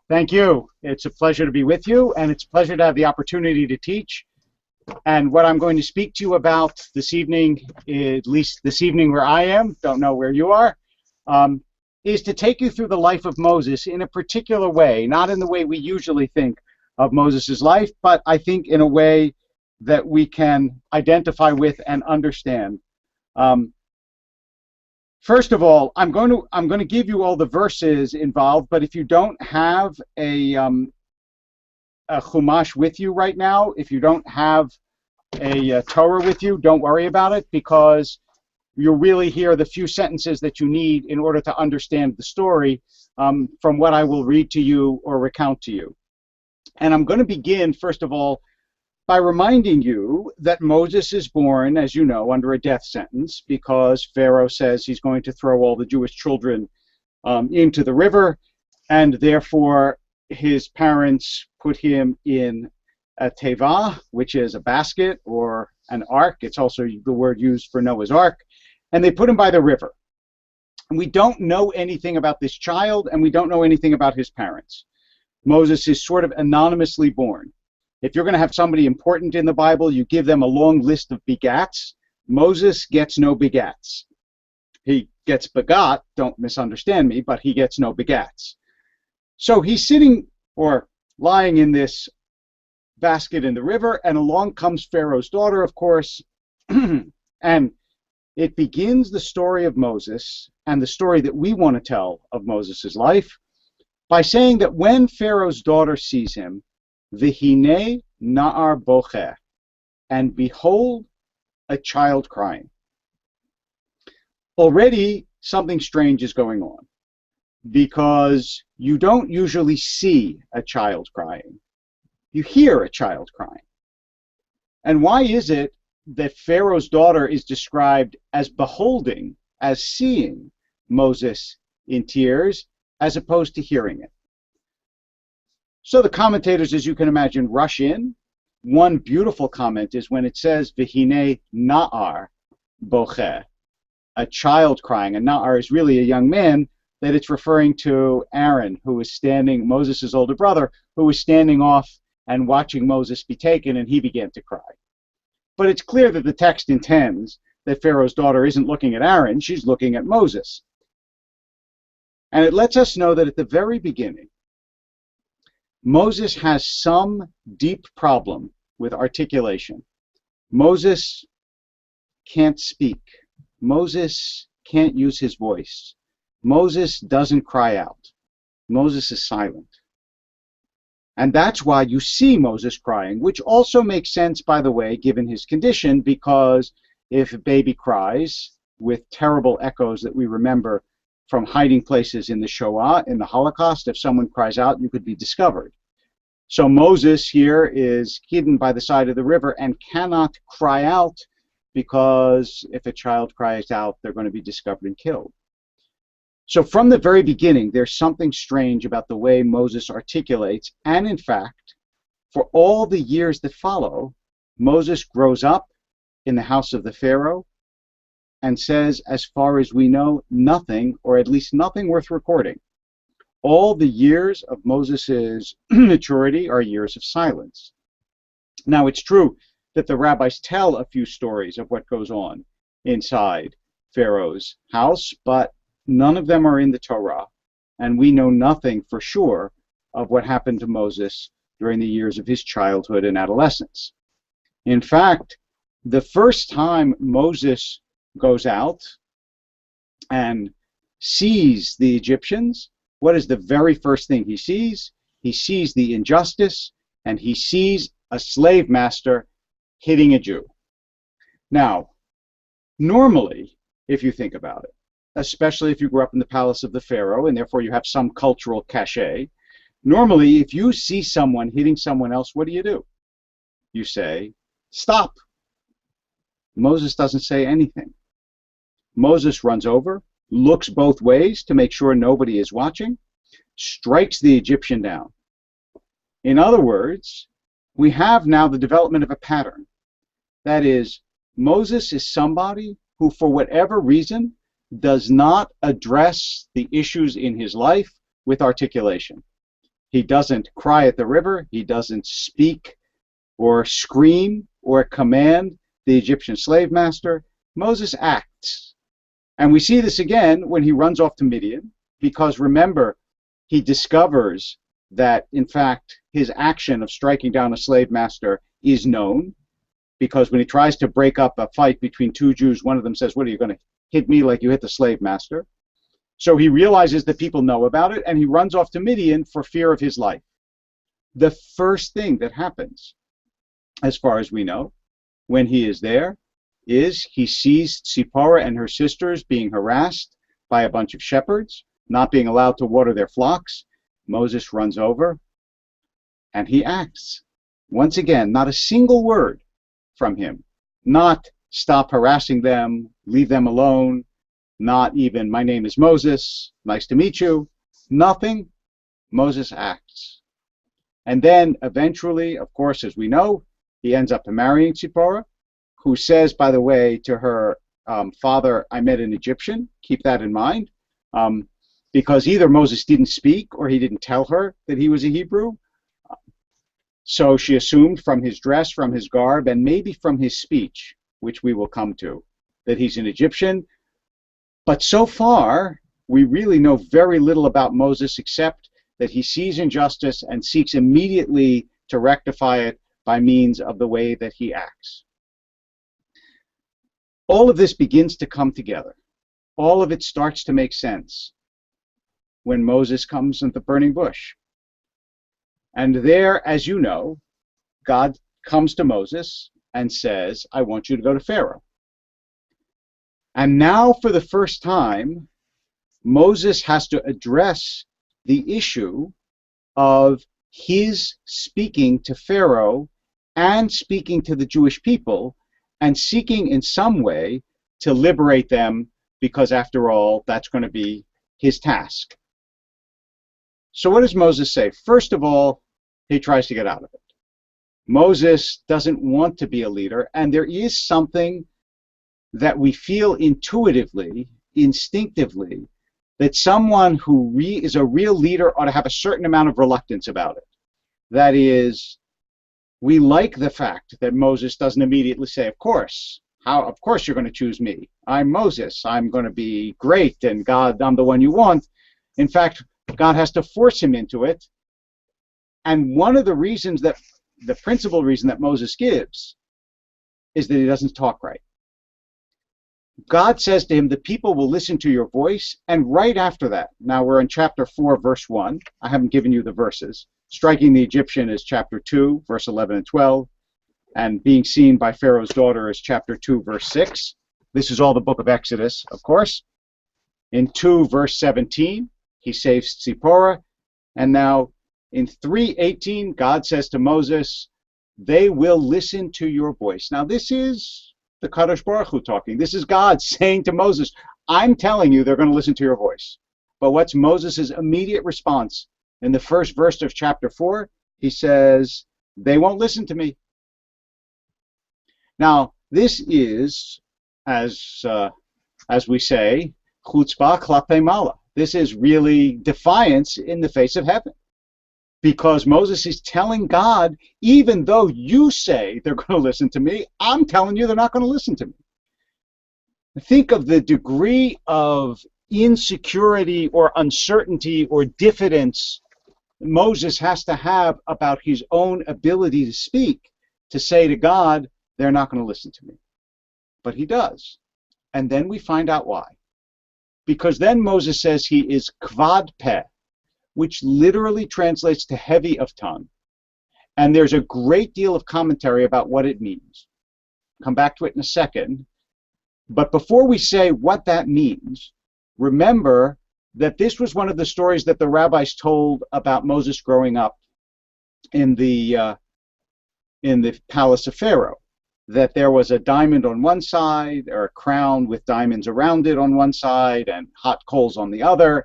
Thank you. It's a pleasure to be with you, and it's a pleasure to have the opportunity to teach. And what I'm going to speak to you about this evening, at least this evening where I am, don't know where you are, is to take you through the life of Moses in a particular way, not in the way we usually think of Moses' life, but I think in a way that we can identify with and understand. First of all, I'm going to give you all the verses involved, but if you don't have a Chumash with you right now, if you don't have a Torah with you, don't worry about it, because you'll really hear the few sentences that you need in order to understand the story from what I will read to you or recount to you. And I'm going to begin, first of all, by reminding you that Moses is born, as you know, under a death sentence because Pharaoh says he's going to throw all the Jewish children into the river, and therefore his parents put him in a teva, which is a basket or an ark. It's also the word used for Noah's Ark, and they put him by the river. And we don't know anything about this child, and we don't know anything about his parents. Moses is sort of anonymously born. If you're going to have somebody important in the Bible, you give them a long list of begats. Moses gets no begats. He gets begot, don't misunderstand me, but he gets no begats. So he's sitting or lying in this basket in the river, and along comes Pharaoh's daughter, of course, and it begins the story of Moses and the story that we want to tell of Moses' life by saying that when Pharaoh's daughter sees him, V'hinei na'ar bocheh, and behold, a child crying. Already something strange is going on, because you don't usually see a child crying. You hear a child crying. And why is it that Pharaoh's daughter is described as beholding, as seeing Moses in tears, as opposed to hearing it? So the commentators, as you can imagine, rush in. One beautiful comment is when it says, V'hinei na'ar bocheh, a child crying. And na'ar is really a young man, that it's referring to Aaron, who was standing, Moses' older brother, who was standing off and watching Moses be taken, and he began to cry. But it's clear that the text intends that Pharaoh's daughter isn't looking at Aaron, she's looking at Moses. And it lets us know that at the very beginning, Moses has some deep problem with articulation. Moses can't speak. Moses can't use his voice. Moses doesn't cry out. Moses is silent. And that's why you see Moses crying, which also makes sense, by the way, given his condition, because if a baby cries with terrible echoes that we remember from hiding places in the Shoah, in the Holocaust, if someone cries out, you could be discovered. So Moses here is hidden by the side of the river and cannot cry out, because if a child cries out, they're going to be discovered and killed. So from the very beginning, there's something strange about the way Moses articulates, and in fact, for all the years that follow, Moses grows up in the house of the Pharaoh and says, as far as we know, nothing, or at least nothing worth recording. All the years of Moses' maturity are years of silence. Now, it's true that the rabbis tell a few stories of what goes on inside Pharaoh's house, but none of them are in the Torah, and we know nothing for sure of what happened to Moses during the years of his childhood and adolescence. In fact, the first time Moses goes out and sees the Egyptians, what is the very first thing he sees? He sees the injustice, and he sees a slave master hitting a Jew. Now, normally, if you think about it, especially if you grew up in the palace of the Pharaoh, and therefore you have some cultural cachet, normally, if you see someone hitting someone else, what do? You say, stop. Moses doesn't say anything. Moses runs over, looks both ways to make sure nobody is watching, strikes the Egyptian down. In other words, we have now the development of a pattern. That is, Moses is somebody who, for whatever reason, does not address the issues in his life with articulation. He doesn't cry at the river. He doesn't speak or scream or command the Egyptian slave master. Moses acts. And we see this again when he runs off to Midian, because remember, he discovers that, in fact, his action of striking down a slave master is known, because when he tries to break up a fight between two Jews, one of them says, "What, are you going to hit me like you hit the slave master?" So he realizes that people know about it, and he runs off to Midian for fear of his life. The first thing that happens, as far as we know, when he is there, is he sees Zipporah and her sisters being harassed by a bunch of shepherds, not being allowed to water their flocks. Moses runs over, and he acts. Once again, not a single word from him. Not stop harassing them, leave them alone, not even "my name is Moses, nice to meet you." Nothing. Moses acts. And then eventually, of course, as we know, he ends up marrying Zipporah, who says, by the way, to her father, "I met an Egyptian." Keep that in mind. Because either Moses didn't speak or he didn't tell her that he was a Hebrew. So she assumed from his dress, from his garb, and maybe from his speech, which we will come to, that he's an Egyptian. But so far, we really know very little about Moses, except that he sees injustice and seeks immediately to rectify it by means of the way that he acts. All of this begins to come together. All of it starts to make sense when Moses comes in the burning bush. And there, as you know, God comes to Moses and says, "I want you to go to Pharaoh." And now, for the first time, Moses has to address the issue of his speaking to Pharaoh and speaking to the Jewish people and seeking in some way to liberate them, because after all, that's going to be his task. So what does Moses say? First of all, he tries to get out of it. Moses doesn't want to be a leader, and there is something that we feel intuitively, instinctively, that someone who is a real leader ought to have a certain amount of reluctance about it. That is, we like the fact that Moses doesn't immediately say, "Of course, of course you're going to choose me. I'm Moses. I'm going to be great, and God, I'm the one you want." In fact, God has to force him into it. And one of the reasons that, the principal reason that Moses gives, is that he doesn't talk right. God says to him, "The people will listen to your voice," and right after that, now we're in chapter 4, verse 1. I haven't given you the verses. Striking the Egyptian is chapter 2, verse 11 and 12. And being seen by Pharaoh's daughter is chapter 2, verse 6. This is all the book of Exodus, of course. In 2, verse 17, he saves Zipporah. And now in 3:18, God says to Moses, "They will listen to your voice." Now this is the Kadosh Baruch Hu talking. This is God saying to Moses, "I'm telling you they're going to listen to your voice." But what's Moses' immediate response? In the first verse of chapter 4, he says, "They won't listen to me." Now, this is, as we say, chutzpah klapei mala. This is really defiance in the face of heaven. Because Moses is telling God, even though you say they're going to listen to me, I'm telling you they're not going to listen to me. Think of the degree of insecurity or uncertainty or diffidence Moses has to have about his own ability to speak, to say to God, they're not going to listen to me. But he does. And then we find out why. Because then Moses says he is kvad peh, which literally translates to heavy of tongue. And there's a great deal of commentary about what it means. Come back to it in a second. But before we say what that means, remember that this was one of the stories that the rabbis told about Moses growing up in the palace of Pharaoh. That there was a diamond on one side, or a crown with diamonds around it on one side, and hot coals on the other,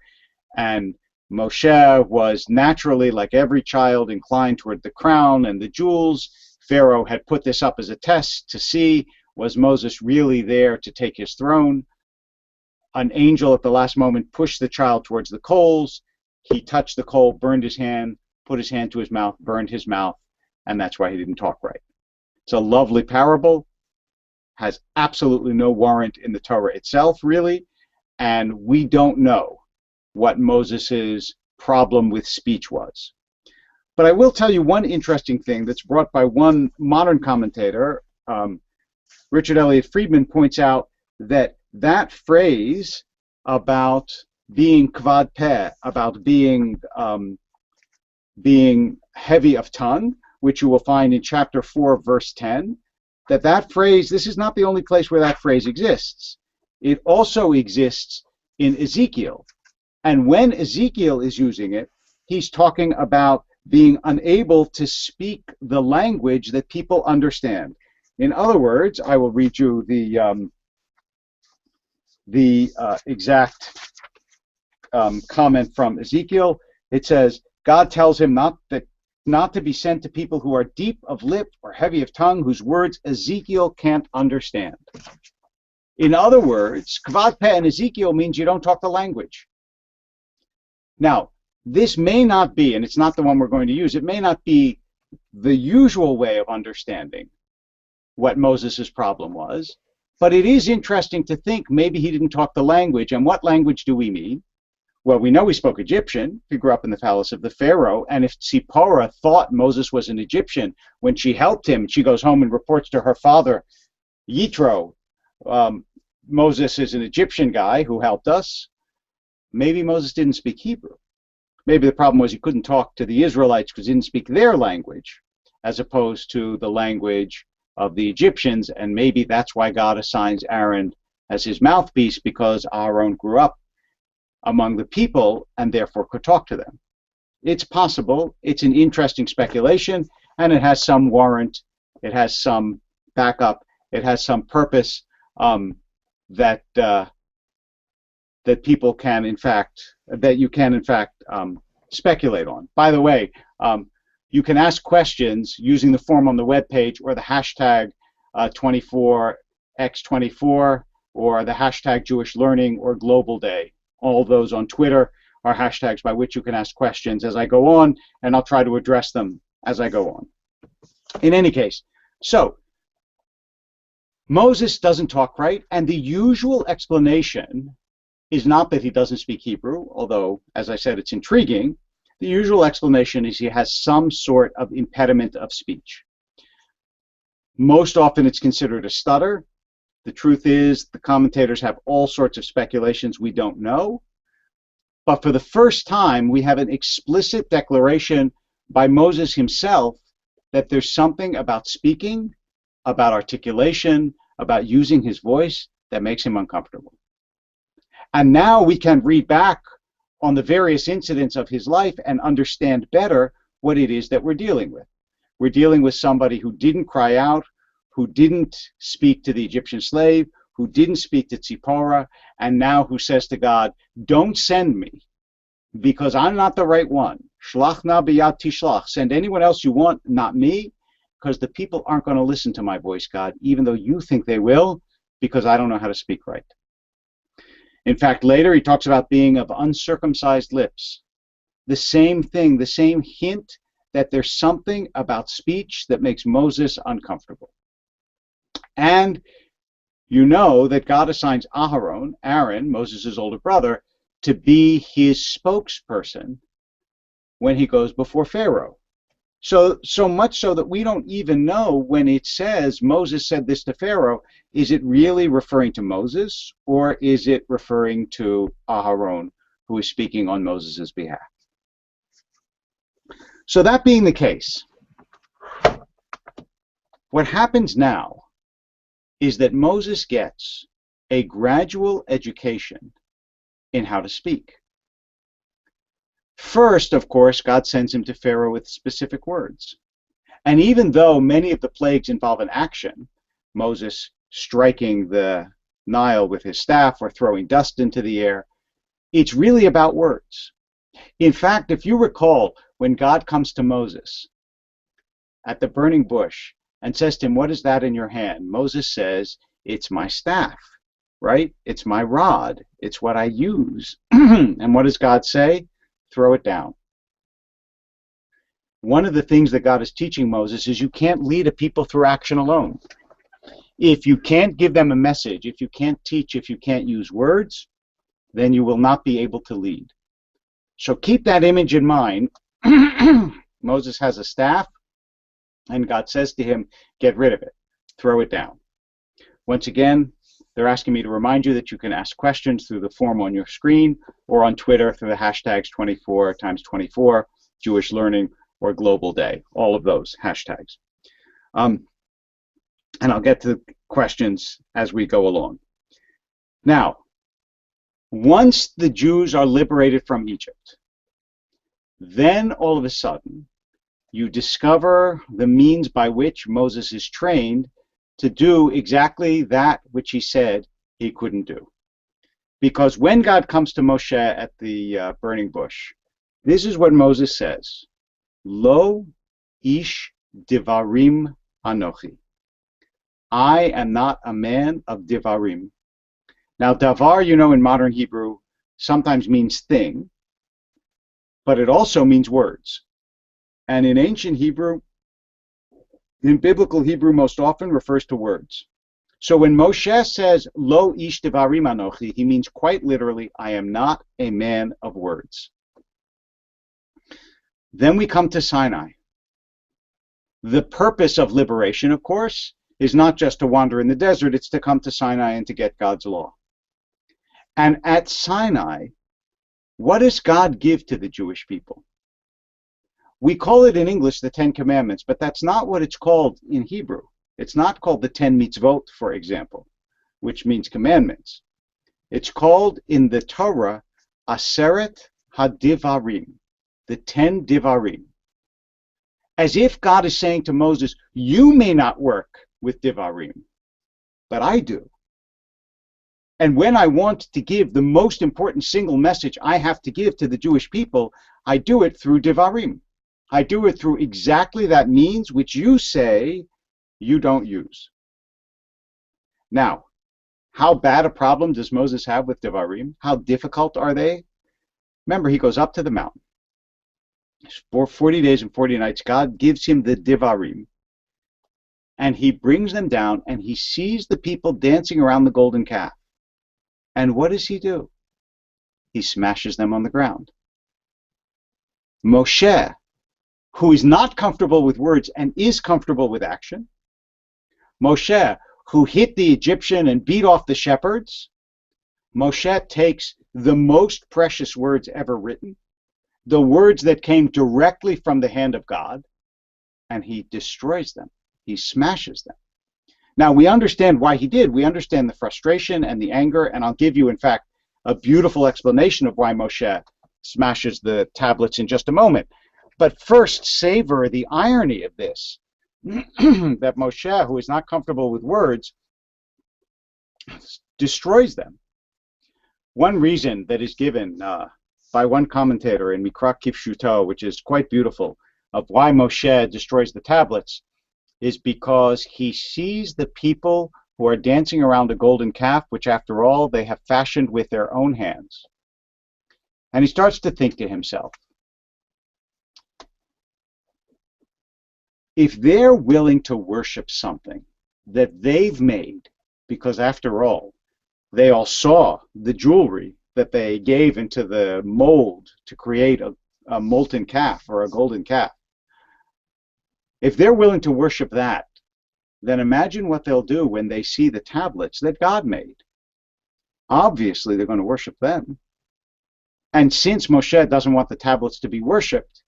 and Moshe was naturally, like every child, inclined toward the crown and the jewels. Pharaoh had put this up as a test to see, was Moses really there to take his throne? An angel at the last moment pushed the child towards the coals. He touched the coal, burned his hand, put his hand to his mouth, burned his mouth, and that's why he didn't talk right. It's a lovely parable, has absolutely no warrant in the Torah itself, really, and we don't know what Moses's problem with speech was. But I will tell you one interesting thing that's brought by one modern commentator. Richard Elliott Friedman points out that that phrase about being kvad peh, about being heavy of tongue, which you will find in chapter 4, verse 10, that phrase, this is not the only place where that phrase exists. It also exists in Ezekiel. And when Ezekiel is using it, he's talking about being unable to speak the language that people understand. In other words, I will read you the exact comment from Ezekiel. It says, God tells him not to be sent to people who are deep of lip or heavy of tongue, whose words Ezekiel can't understand. In other words, kvad peh in Ezekiel means you don't talk the language. Now, this may not be, and it's not the one we're going to use, it may not be the usual way of understanding what Moses' problem was, but it is interesting to think maybe he didn't talk the language. And what language do we mean? Well, we know he spoke Egyptian. He grew up in the palace of the Pharaoh. And if Tzipporah thought Moses was an Egyptian, when she helped him, she goes home and reports to her father, Yitro, Moses is an Egyptian guy who helped us. Maybe Moses didn't speak Hebrew. Maybe the problem was he couldn't talk to the Israelites because he didn't speak their language, as opposed to the language of the Egyptians, and maybe that's why God assigns Aaron as his mouthpiece, because Aaron grew up among the people and therefore could talk to them. It's possible. It's an interesting speculation, and it has some warrant. It has some backup. It has some purpose that people can, in fact, speculate on. By the way, you can ask questions using the form on the web page or the hashtag 24x24 or the hashtag Jewish Learning or Global Day. All those on Twitter are hashtags by which you can ask questions as I go on, and I'll try to address them as I go on. In any case, so Moses doesn't talk right, and the usual explanation is not that he doesn't speak Hebrew, although, as I said, it's intriguing. The usual explanation is he has some sort of impediment of speech. Most often it's considered a stutter. The truth is the commentators have all sorts of speculations we don't know. But for the first time, we have an explicit declaration by Moses himself that there's something about speaking, about articulation, about using his voice that makes him uncomfortable. And now we can read back on the various incidents of his life and understand better what it is that we're dealing with. We're dealing with somebody who didn't cry out, who didn't speak to the Egyptian slave, who didn't speak to Tzipporah, and now who says to God, don't send me, because I'm not the right one. Shlach na b'yad tishlach. Send anyone else you want, not me, because the people aren't going to listen to my voice, God, even though you think they will, because I don't know how to speak right. In fact, later he talks about being of uncircumcised lips. The same thing, the same hint that there's something about speech that makes Moses uncomfortable. And you know that God assigns Aaron, Moses' older brother, to be his spokesperson when he goes before Pharaoh. So much so that we don't even know when it says Moses said this to Pharaoh, is it really referring to Moses, or is it referring to Aharon, who is speaking on Moses' behalf? So that being the case, what happens now is that Moses gets a gradual education in how to speak. First, of course, God sends him to Pharaoh with specific words. And even though many of the plagues involve an action, Moses striking the Nile with his staff or throwing dust into the air, it's really about words. In fact, if you recall, when God comes to Moses at the burning bush and says to him, what is that in your hand? Moses says, it's my staff, right? It's my rod. It's what I use. And what does God say? Throw it down. one of the things that God is teaching Moses is you can't lead a people through action alone. If you can't give them a message, if you can't teach, if you can't use words, then you will not be able to lead. So keep that image in mind. Moses has a staff, and God says to him, get rid of it, throw it down. Once again, they're asking me to remind you that you can ask questions through the form on your screen or on Twitter through the hashtags 24x24, Jewish Learning, or Global Day, all of those hashtags. And I'll get to the questions as we go along. Now, once the Jews are liberated from Egypt, then all of a sudden, you discover the means by which Moses is trained to do exactly that which he said he couldn't do. Because when God comes to Moshe at the burning bush, this is what Moses says, Lo ish Devarim anochi. I am not a man of Devarim. Now, davar, you know, in modern Hebrew, sometimes means thing, but it also means words. And in ancient Hebrew, in biblical Hebrew, most often refers to words. So when Moshe says, Lo ish devarim anochi, he means quite literally, I am not a man of words. Then we come to Sinai. The purpose of liberation, of course, is not just to wander in the desert, it's to come to Sinai and to get God's law. And at Sinai, what does God give to the Jewish people? We call it in English the Ten Commandments, but that's not what it's called in Hebrew. It's not called the 10 mitzvot, for example, which means commandments. It's called in the Torah, Aseret HaDivarim, the 10 Divarim. As if God is saying to Moses, you may not work with Devarim, but I do. And when I want to give the most important single message I have to give to the Jewish people, I do it through Devarim. I do it through exactly that means which you say you don't use. Now, how bad a problem does Moses have with Devarim? How difficult are they? Remember, he goes up to the mountain. For 40 days and 40 nights, God gives him the Devarim. And he brings them down, and he sees the people dancing around the golden calf. And what does he do? He smashes them on the ground. Moshe, who is not comfortable with words and is comfortable with action, Moshe, who hit the Egyptian and beat off the shepherds, Moshe takes the most precious words ever written, the words that came directly from the hand of God, and he destroys them. He smashes them. Now, we understand why he did. We understand the frustration and the anger, and I'll give you, in fact, a beautiful explanation of why Moshe smashes the tablets in just a moment. But first, savor the irony of this, that Moshe, who is not comfortable with words, destroys them. One reason that is given by one commentator in Mikra Kipshuto, which is quite beautiful, of why Moshe destroys the tablets, is because he sees the people who are dancing around a golden calf, which after all they have fashioned with their own hands. And he starts to think to himself, if they're willing to worship something that they've made, because after all, they all saw the jewelry that they gave into the mold to create a molten calf or a golden calf, if they're willing to worship that, then imagine what they'll do when they see the tablets that God made. Obviously, they're going to worship them. And since Moshe doesn't want the tablets to be worshipped,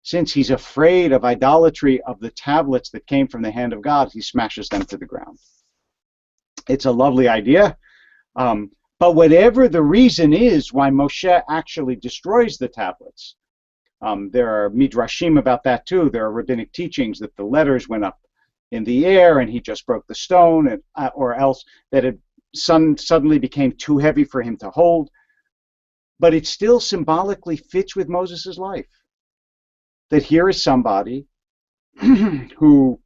since he's afraid of idolatry of the tablets that came from the hand of God, he smashes them to the ground. It's a lovely idea. But whatever the reason is why Moshe actually destroys the tablets, there are midrashim about that too. There are rabbinic teachings that the letters went up in the air and he just broke the stone, and, or else that it suddenly became too heavy for him to hold. But it still symbolically fits with Moses' life. That here is somebody who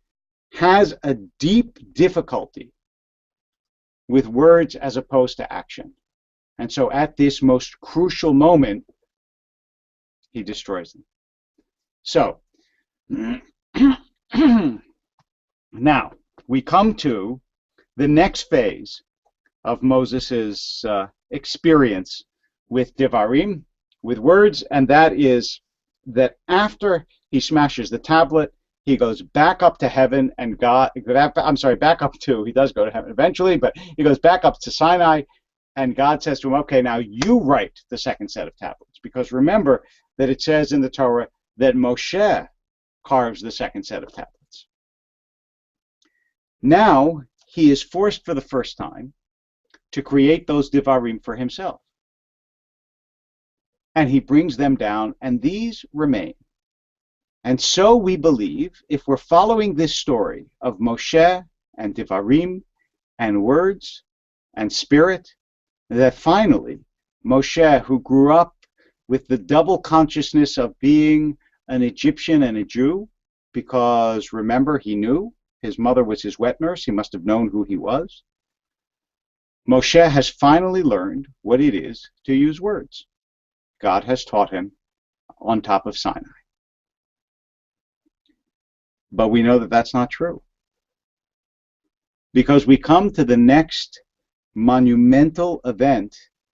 has a deep difficulty with words as opposed to action. And so at this most crucial moment, he destroys them. So, Now, we come to the next phase of Moses's experience with Devarim, with words, and that is that after he smashes the tablet, he goes back up to heaven, and back up to, he does go to heaven eventually, but he goes back up to Sinai, and God says to him, okay, now you write the second set of tablets, because remember that it says in the Torah that Moshe carves the second set of tablets. Now he is forced for the first time to create those Devarim for himself. And he brings them down, and these remain. And so we believe, if we're following this story of Moshe and Devarim and words and spirit, that finally Moshe, who grew up with the double consciousness of being an Egyptian and a Jew, because remember, he knew his mother was his wet nurse, he must have known who he was. Moshe has finally learned what it is to use words. God has taught him on top of Sinai. But we know that that's not true, because we come to the next monumental event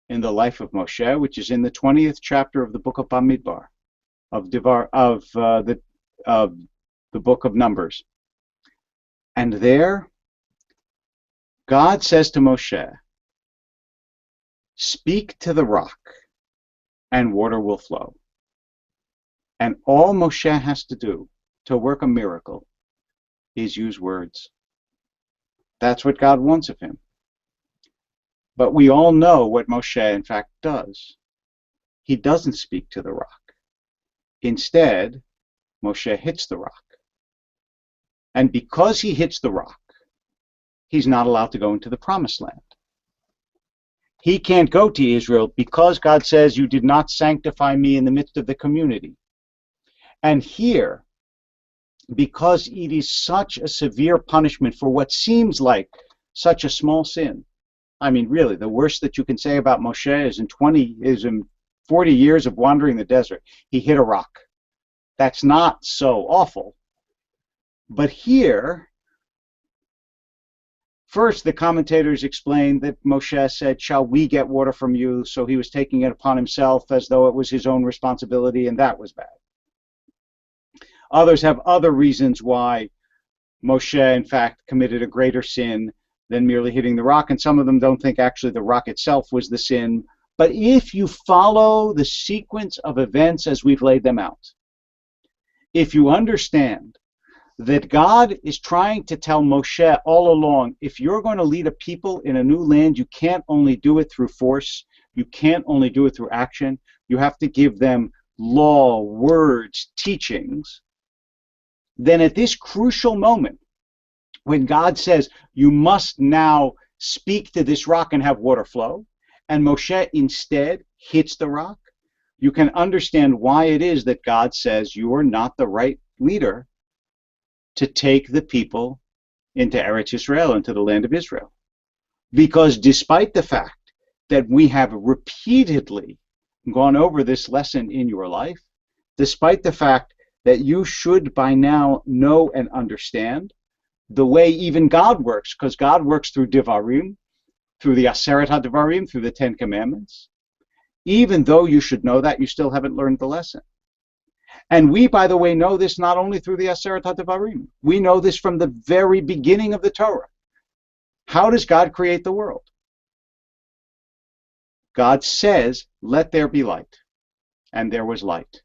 in the life of Moshe, which is in the 20th chapter of the book of Bamidbar, of the book of Numbers. And there, God says to Moshe, "Speak to the rock, and water will flow." And all Moshe has to do to work a miracle is use words. That's what God wants of him. But we all know what Moshe, in fact, does. He doesn't speak to the rock. Instead, Moshe hits the rock. And because he hits the rock, he's not allowed to go into the promised land. He can't go to Israel because God says, "You did not sanctify me in the midst of the community." And here, because it is such a severe punishment for what seems like such a small sin. I mean, really, the worst that you can say about Moshe is in 40 years of wandering the desert, he hit a rock. That's not so awful. But here, first, the commentators explain that Moshe said, "Shall we get water from you?" So he was taking it upon himself as though it was his own responsibility, and that was bad. Others have other reasons why Moshe, in fact, committed a greater sin than merely hitting the rock, and some of them don't think actually the rock itself was the sin. But if you follow the sequence of events as we've laid them out, if you understand that God is trying to tell Moshe all along, if you're going to lead a people in a new land, you can't only do it through force, you can't only do it through action, you have to give them law, words, teachings. Then at this crucial moment, when God says, "You must now speak to this rock and have water flow," and Moshe instead hits the rock, you can understand why it is that God says you are not the right leader to take the people into Eretz Israel, into the land of Israel. Because despite the fact that we have repeatedly gone over this lesson in your life, despite the fact that you should by now know and understand the way even God works, because God works through Devarim, through the Aseret HaDevarim, through the Ten Commandments, even though you should know that, you still haven't learned the lesson. And we, by the way, know this not only through the Aseret HaDevarim. We know this from the very beginning of the Torah. How does God create the world? God says, "Let there be light," and there was light.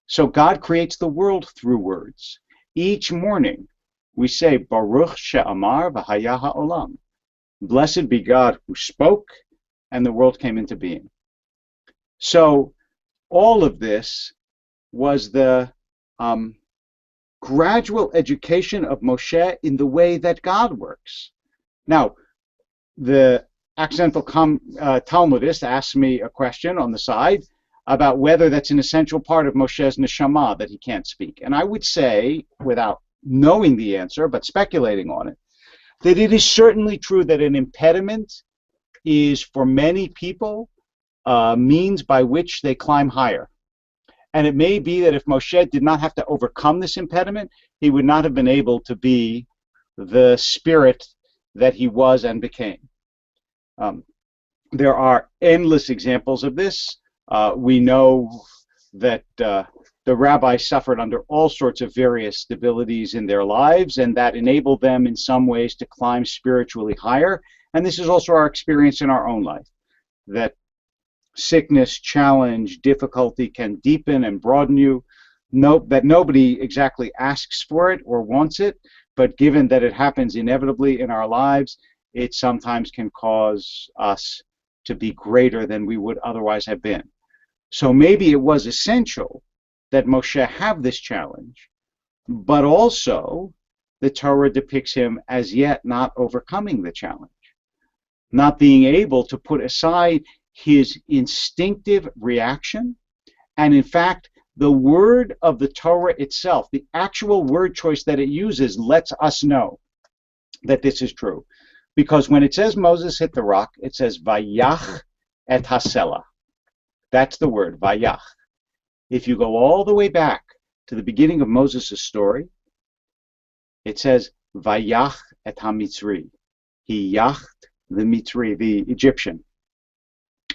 So God creates the world through words. Each morning we say, "Baruch she'amar v'haya ha'olam." Blessed be God who spoke, and the world came into being. So all of this was the gradual education of Moshe in the way that God works. Now, the accidental Talmudist asked me a question on the side about whether that's an essential part of Moshe's neshama, that he can't speak. And I would say, without knowing the answer, but speculating on it, that it is certainly true that an impediment is, for many people, a means by which they climb higher. And it may be that if Moshe did not have to overcome this impediment, he would not have been able to be the spirit that he was and became. There are endless examples of this. We know that the rabbis suffered under all sorts of various stabilities in their lives, and that enabled them in some ways to climb spiritually higher. And this is also our experience in our own life, that sickness, challenge, difficulty can deepen and broaden you. That nobody exactly asks for it or wants it, but given that it happens inevitably in our lives, it sometimes can cause us to be greater than we would otherwise have been. So maybe it was essential that Moshe have this challenge, but also the Torah depicts him as yet not overcoming the challenge, not being able to put aside his instinctive reaction. And in fact, the word of the Torah itself, the actual word choice that it uses, lets us know that this is true. Because when it says Moses hit the rock, it says Vayach et Hasela. That's the word, Vayach. If you go all the way back to the beginning of Moses' story, it says Vayach et HaMitzri. He yacht the Mitzri, the Egyptian.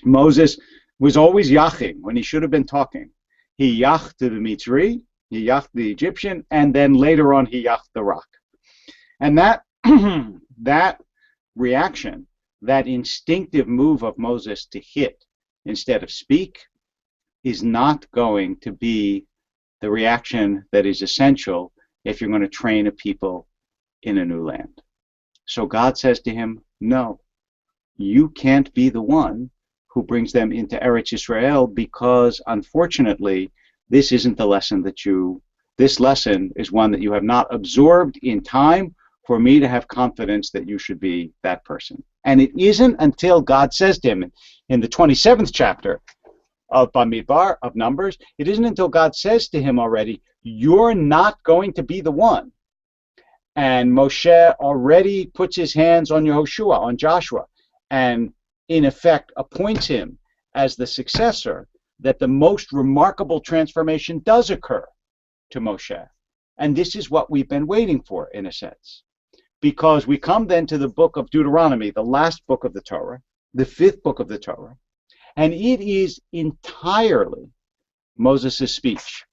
Moses was always yachting when he should have been talking. He yacht to the Mitzri, he yacht the Egyptian, and then later on he yacht the rock. And that that reaction, that instinctive move of Moses to hit instead of speak, is not going to be the reaction that is essential if you're going to train a people in a new land. So God says to him, no, you can't be the one who brings them into Eretz Israel, because unfortunately this isn't the lesson that this lesson is one that you have not absorbed in time for me to have confidence that you should be that person. And it isn't until God says to him in the 27th chapter of Bamidbar, of Numbers, it isn't until God says to him already, you're not going to be the one. And Moshe already puts his hands on Yehoshua, on Joshua, and in effect appoints him as the successor, that the most remarkable transformation does occur to Moshe. And this is what we've been waiting for, in a sense. Because we come then to the book of Deuteronomy, the last book of the Torah, the 5th book of the Torah, and it is entirely Moses' speech.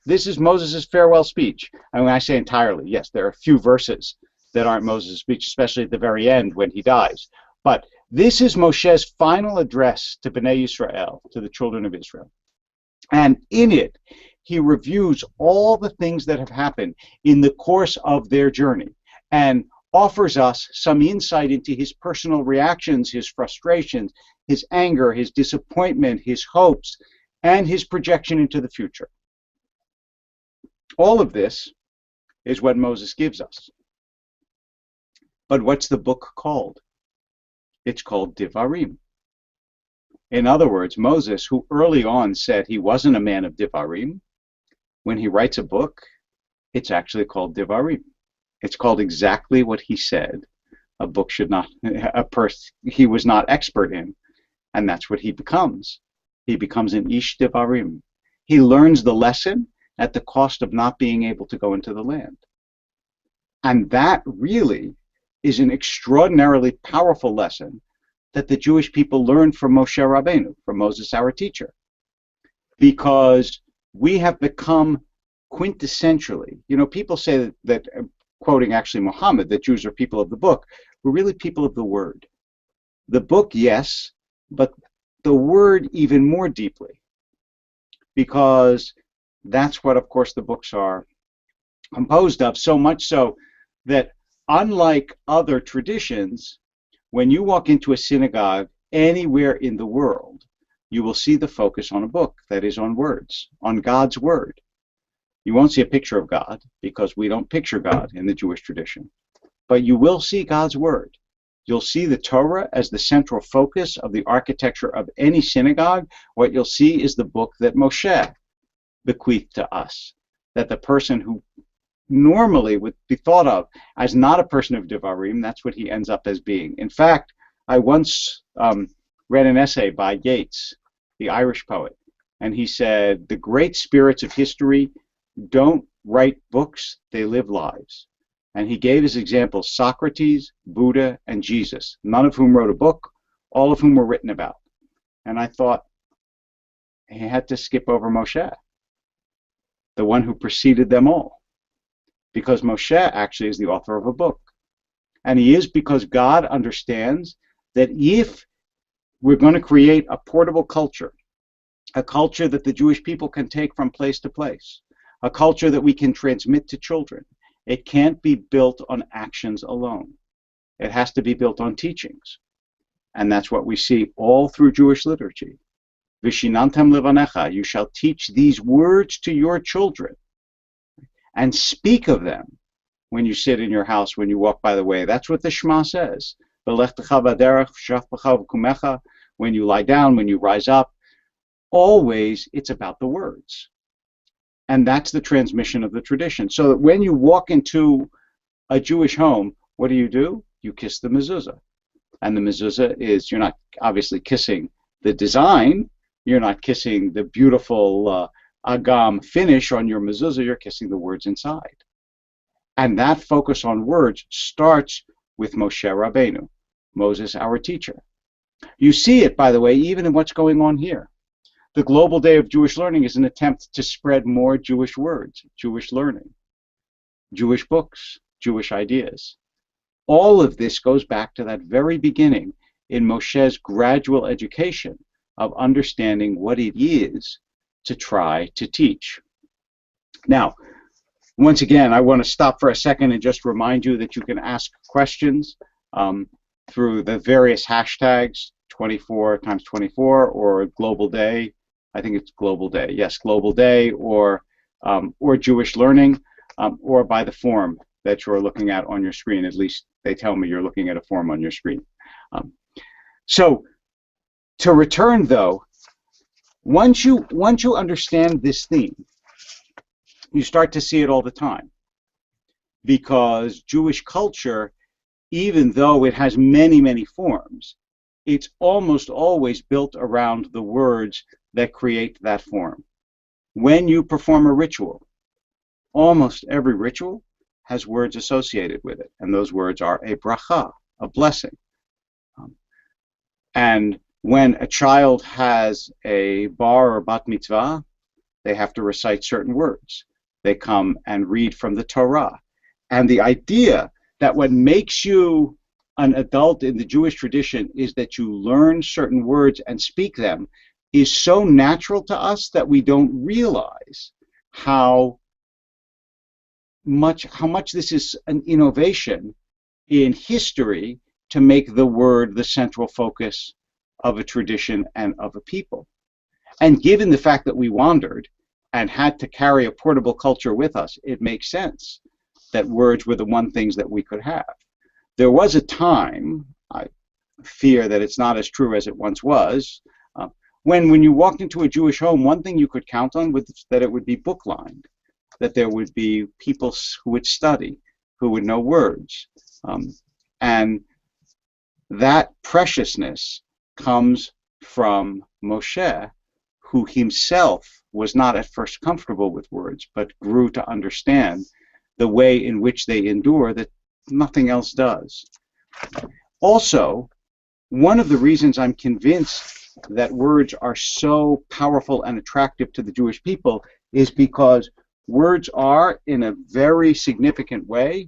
This is Moses' farewell speech. And when I say entirely, yes, there are a few verses that aren't Moses' speech, especially at the very end when he dies. But this is Moshe's final address to Bnei Yisrael, to the children of Israel. And in it, he reviews all the things that have happened in the course of their journey and offers us some insight into his personal reactions, his frustrations, his anger, his disappointment, his hopes, and his projection into the future. All of this is what Moses gives us. But what's the book called? It's called Devarim. In other words, Moses, who early on said he wasn't a man of Devarim, when he writes a book, it's actually called Devarim. It's called exactly what he said a book should not, he was not expert in, and that's what he becomes. He becomes an Ish Devarim. He learns the lesson at the cost of not being able to go into the land. And that really is an extraordinarily powerful lesson that the Jewish people learned from Moshe Rabbeinu, from Moses, our teacher. Because we have become quintessentially, people say that quoting actually Muhammad, that Jews are people of the book. We're really people of the word. The book, yes, but the word even more deeply. Because that's what, of course, the books are composed of, so much so that unlike other traditions, when you walk into a synagogue anywhere in the world, you will see the focus on a book, that is on words, on God's word. You won't see a picture of God, because we don't picture God in the Jewish tradition. But you will see God's word. You'll see the Torah as the central focus of the architecture of any synagogue. What you'll see is the book that Moshe bequeathed to us, that the person who normally would be thought of as not a person of Devarim, that's what he ends up as being. In fact, I once read an essay by Yeats, the Irish poet, And he said, the great spirits of history don't write books, they live lives. And he gave his examples: Socrates, Buddha, and Jesus, none of whom wrote a book, all of whom were written about. And I thought he had to skip over Moshe, the one who preceded them all, because Moshe actually is the author of a book. And he is because God understands that if we're going to create a portable culture, a culture that the Jewish people can take from place to place, a culture that we can transmit to children, it can't be built on actions alone. It has to be built on teachings. And that's what we see all through Jewish liturgy. Vishinantam levanecha, you shall teach these words to your children and speak of them when you sit in your house, when you walk by the way. That's what the Shema says. When you lie down, when you rise up, always it's about the words. And that's the transmission of the tradition. So that when you walk into a Jewish home, what do? You kiss the mezuzah. And the mezuzah is, you're not obviously kissing the design, you're not kissing the beautiful agam finish on your mezuzah, you're kissing the words inside. And that focus on words starts with Moshe Rabbeinu, Moses, our teacher. You see it, by the way, even in what's going on here. The Global Day of Jewish Learning is an attempt to spread more Jewish words, Jewish learning, Jewish books, Jewish ideas. All of this goes back to that very beginning in Moshe's gradual education of understanding what it is to try to teach. Now, once again, I want to stop for a second and just remind you that you can ask questions through the various hashtags, 24x24 or Global Day. I think it's Global Day. Yes, Global Day, or Jewish Learning, or by the form that you're looking at on your screen. At least they tell me you're looking at a form on your screen. So to return, though, once you understand this theme, you start to see it all the time, because Jewish culture, even though it has many, many forms, it's almost always built around the words that create that form. When you perform a ritual, almost every ritual has words associated with it, and those words are a bracha, a blessing. And when a child has a bar or bat mitzvah, they have to recite certain words. They come and read from the Torah. And the idea that what makes you an adult in the Jewish tradition is that you learn certain words and speak them is so natural to us that we don't realize how much this is an innovation in history to make the word the central focus of a tradition and of a people. And given the fact that we wandered and had to carry a portable culture with us, it makes sense that words were the one things that we could have. There was a time, I fear that it's not as true as it once was, when you walked into a Jewish home, one thing you could count on was that it would be book-lined, that there would be people who would study, who would know words. And that preciousness comes from Moshe, who himself was not at first comfortable with words, but grew to understand the way in which they endure that nothing else does. Also, one of the reasons I'm convinced that words are so powerful and attractive to the Jewish people is because words are, in a very significant way,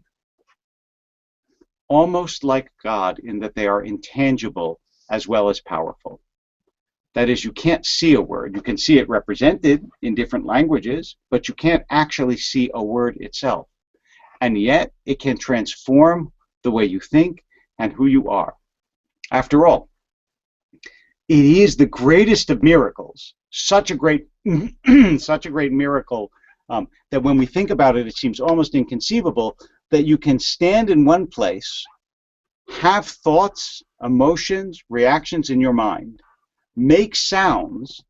almost like God in that they are intangible as well as powerful. That is, you can't see a word. You can see it represented in different languages, but you can't actually see a word itself. And yet, it can transform the way you think and who you are. After all, it is the greatest of miracles, such a great miracle that when we think about it, it seems almost inconceivable that you can stand in one place, have thoughts, emotions, reactions in your mind, make sounds,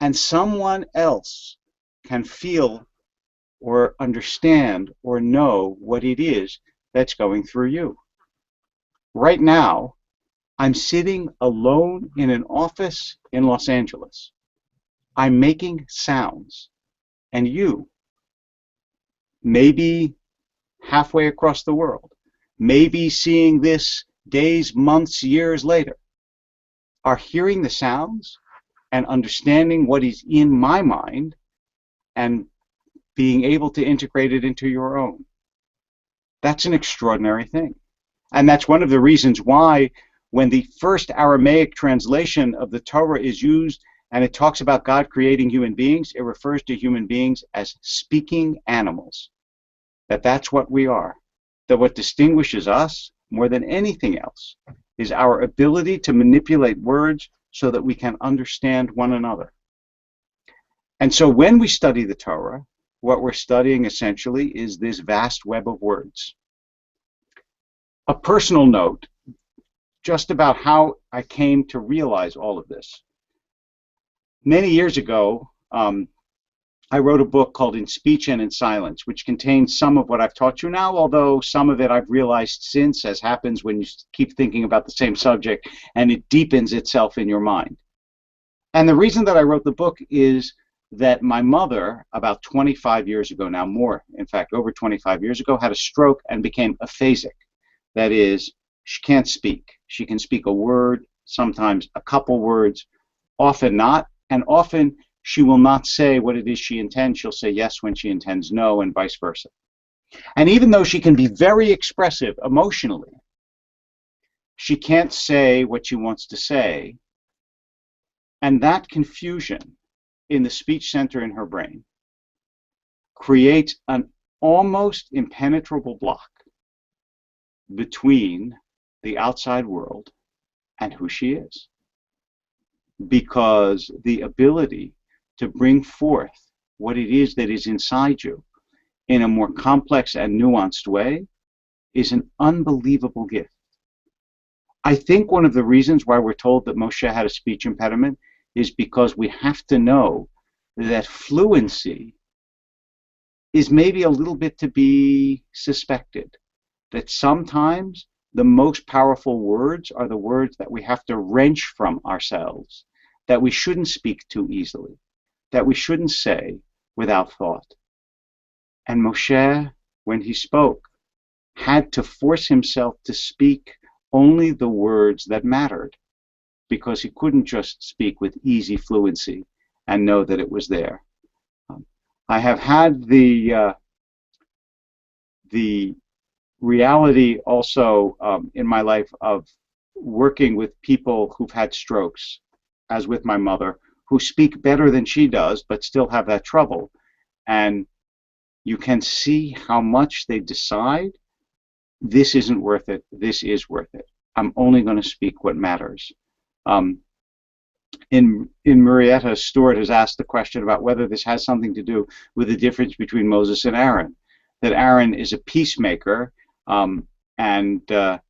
and someone else can feel or understand or know what it is that's going through you. Right now, I'm sitting alone in an office in Los Angeles. I'm making sounds, and you, maybe halfway across the world, maybe seeing this days, months, years later, are hearing the sounds and understanding what is in my mind and being able to integrate it into your own. That's an extraordinary thing. And that's one of the reasons why when the first Aramaic translation of the Torah is used and it talks about God creating human beings, it refers to human beings as speaking animals. That's what we are. That what distinguishes us more than anything else is our ability to manipulate words so that we can understand one another. And so when we study the Torah, what we're studying essentially is this vast web of words. A personal note, just about how I came to realize all of this. Many years ago, I wrote a book called In Speech and in Silence, which contains some of what I've taught you now, although some of it I've realized since, as happens when you keep thinking about the same subject, and it deepens itself in your mind. And the reason that I wrote the book is that my mother, about 25 years ago, now more, in fact, over 25 years ago, had a stroke and became aphasic. That is, she can't speak. She can speak a word, sometimes a couple words, often not, and often she will not say what it is she intends. She'll say yes when she intends no, and vice versa. And even though she can be very expressive emotionally, she can't say what she wants to say. And that confusion in the speech center in her brain creates an almost impenetrable block between the outside world and who she is. Because the ability to bring forth what it is that is inside you in a more complex and nuanced way is an unbelievable gift. I think one of the reasons why we're told that Moshe had a speech impediment is because we have to know that fluency is maybe a little bit to be suspected. That sometimes the most powerful words are the words that we have to wrench from ourselves, that we shouldn't speak too easily, that we shouldn't say without thought. And Moshe, when he spoke, had to force himself to speak only the words that mattered, because he couldn't just speak with easy fluency and know that it was there. I have had the reality also in my life of working with people who've had strokes, as with my mother, who speak better than she does but still have that trouble. And you can see how much they decide, this isn't worth it, this is worth it. I'm only going to speak what matters. In Marietta, Stuart has asked the question about whether this has something to do with the difference between Moses and Aaron. That Aaron is a peacemaker, and the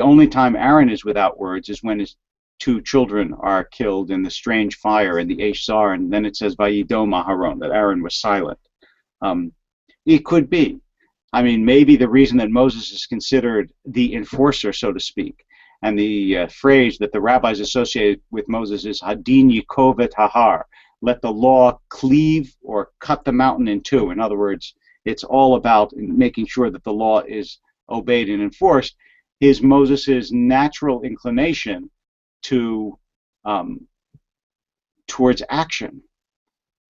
only time Aaron is without words is when his two children are killed in the strange fire in the Eshzar, and then it says Vayidom Aharon, that Aaron was silent. It could be. I mean, maybe the reason that Moses is considered the enforcer, so to speak, and the phrase that the rabbis associate with Moses is Hadin Yikov et Hahar, let the law cleave or cut the mountain in two. In other words, it's all about making sure that the law is obeyed and enforced, is Moses' natural inclination to towards action,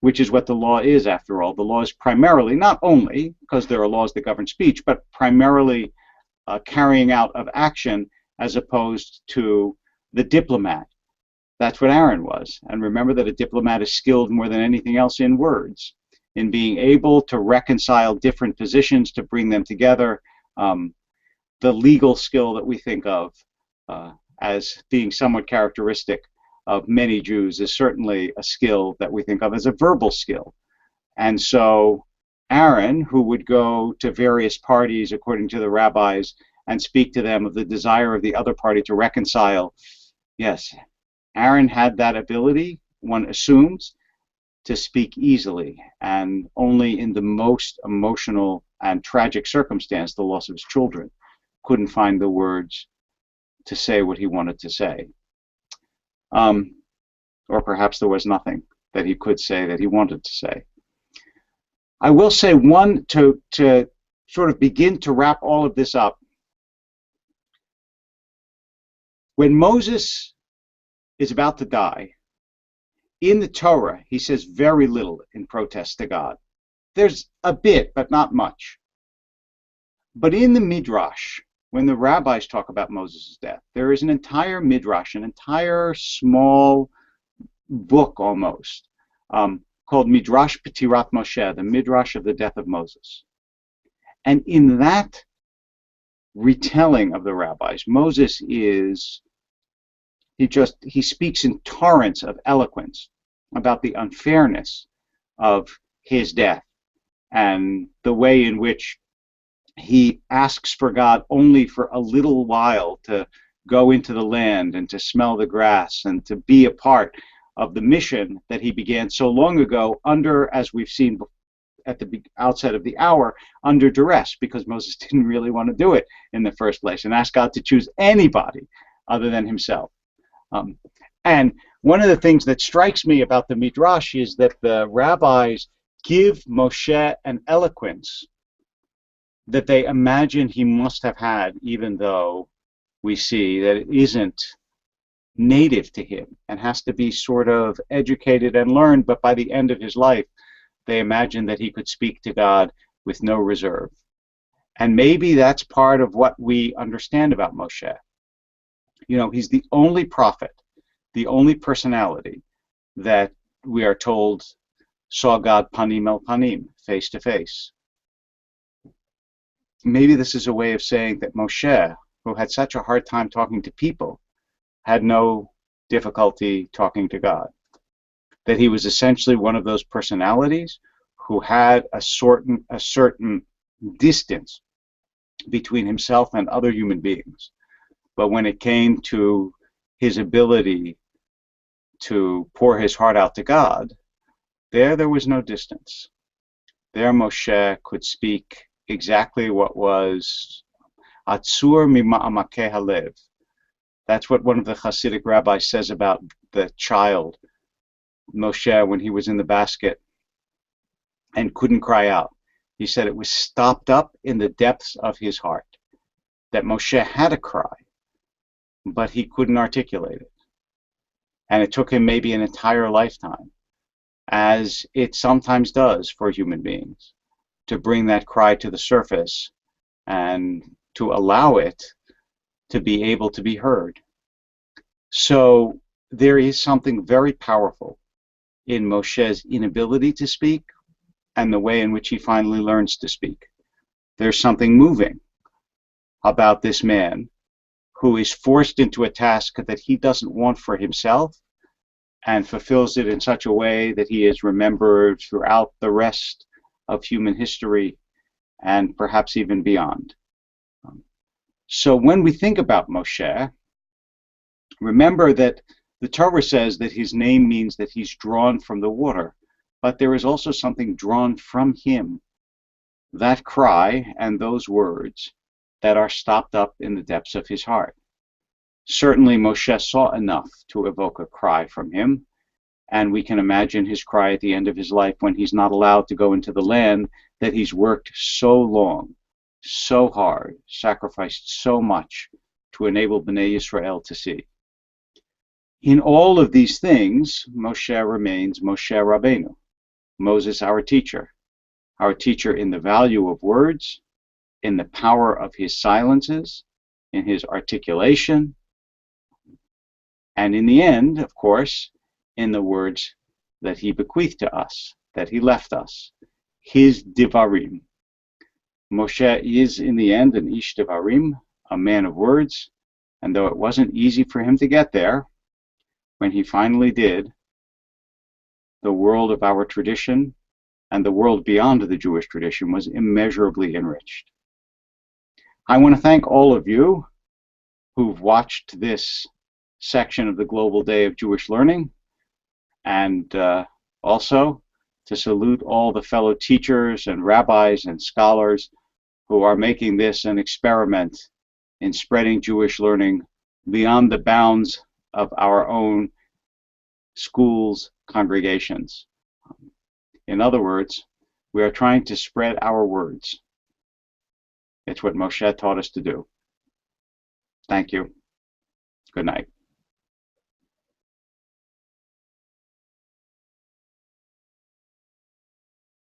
which is what the law is, after all. The law is primarily, not only because there are laws that govern speech, but primarily carrying out of action, as opposed to the diplomat. That's what Aaron was. And remember that a diplomat is skilled more than anything else in words, in being able to reconcile different positions, to bring them together. The legal skill that we think of as being somewhat characteristic of many Jews is certainly a skill that we think of as a verbal skill. And so Aaron, who would go to various parties, according to the rabbis, and speak to them of the desire of the other party to reconcile, yes, Aaron had that ability, one assumes, to speak easily, and only in the most emotional and tragic circumstance, the loss of his children, couldn't find the words to say what he wanted to say. Or perhaps there was nothing. that he could say, that he wanted to say. I will say one, to sort of begin to wrap all of this up. When Moses is about to die, in the Torah, he says very little in protest to God. There's a bit, but not much. But in the Midrash, when the rabbis talk about Moses' death, there is an entire Midrash, an entire small book almost, called Midrash Petirat Moshe, the Midrash of the death of Moses. And in that retelling of the rabbis, Moses is, he speaks in torrents of eloquence about the unfairness of his death and the way in which he asks for God only for a little while to go into the land and to smell the grass and to be a part of the mission that he began so long ago under, as we've seen at the outset of the hour, under duress, because Moses didn't really want to do it in the first place and asked God to choose anybody other than himself. And one of the things that strikes me about the Midrash is that the rabbis give Moshe an eloquence that they imagine he must have had, even though we see that it isn't native to him and has to be sort of educated and learned, but by the end of his life, they imagine that he could speak to God with no reserve. And maybe that's part of what we understand about Moshe. You know, he's the only prophet, the only personality that we are told saw God panim el panim, face to face. Maybe this is a way of saying that Moshe, who had such a hard time talking to people, had no difficulty talking to God. That he was essentially one of those personalities who had a certain distance between himself and other human beings. But when it came to his ability to pour his heart out to God, there was no distance. There Moshe could speak exactly what was atzur mima'amakeh halev. That's what one of the Hasidic rabbis says about the child, Moshe, when he was in the basket and couldn't cry out. He said it was stopped up in the depths of his heart, that Moshe had a cry, but he couldn't articulate it. And it took him maybe an entire lifetime, as it sometimes does for human beings, to bring that cry to the surface and to allow it to be able to be heard. So there is something very powerful in Moshe's inability to speak and the way in which he finally learns to speak. There's something moving about this man who is forced into a task that he doesn't want for himself and fulfills it in such a way that he is remembered throughout the rest of human history and perhaps even beyond. So when we think about Moshe, remember that the Torah says that his name means that he's drawn from the water, but there is also something drawn from him, that cry and those words that are stopped up in the depths of his heart. Certainly Moshe saw enough to evoke a cry from him, and we can imagine his cry at the end of his life when he's not allowed to go into the land that he's worked so long, so hard, sacrificed so much to enable Bnei Yisrael to see. In all of these things, Moshe remains Moshe Rabbeinu, Moses our teacher in the value of words, in the power of his silences, in his articulation, and in the end, of course, in the words that he bequeathed to us, that he left us, his Devarim. Moshe is, in the end, an Ish Devarim, a man of words, and though it wasn't easy for him to get there, when he finally did, the world of our tradition and the world beyond the Jewish tradition was immeasurably enriched. I want to thank all of you who've watched this section of the Global Day of Jewish Learning, and also to salute all the fellow teachers and rabbis and scholars who are making this an experiment in spreading Jewish learning beyond the bounds of our own schools, congregations. In other words, we are trying to spread our words. It's what Moshe taught us to do. Thank you. Good night.